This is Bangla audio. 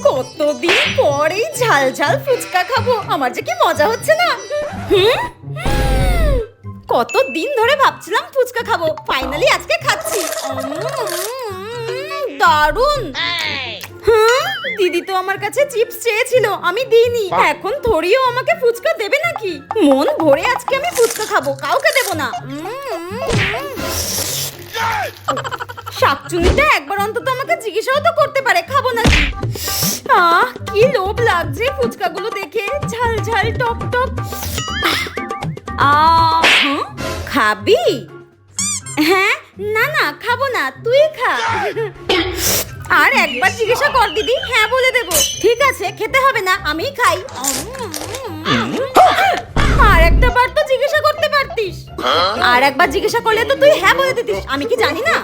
কতদিন পরেই ঝাল ঝাল ফুচকা খাবো, আমার যে কি মজা হচ্ছে না। কতদিন ধরে ভাবছিলাম ফুচকা খাবো, ফাইনালি আজকে খাচ্ছি। দারুন। দিদি তো আমার কাছে চিপস চেয়েছিল, আমি দিইনি। এখন থরিও আমাকে ফুচকা দেবে নাকি? মন ভরে আজকে আমি ফুচকা খাবো, কাউকে দেব না। শাকচুনিটা একবার অন্তত আমাকে জিজ্ঞাসাও তো করতে পারে খাবো নাকি। কি লোভ লাগছে ফুচকাগুলো দেখে, ঝাল ঝাল টক টক। খাবি? হ্যাঁ, না না খাবো না, তুই খা। আর একবার জিজ্ঞাসা কর দিদি, হ্যাঁ বলে দেবো। ঠিক আছে, খেতে হবে না, আমি খাই। আর একটা বার তো জিজ্ঞাসা করতে পারতিস। আর একবার জিজ্ঞাসা করলে তো তুই হ্যাঁ বলে দিতিস, আমি কি জানি না?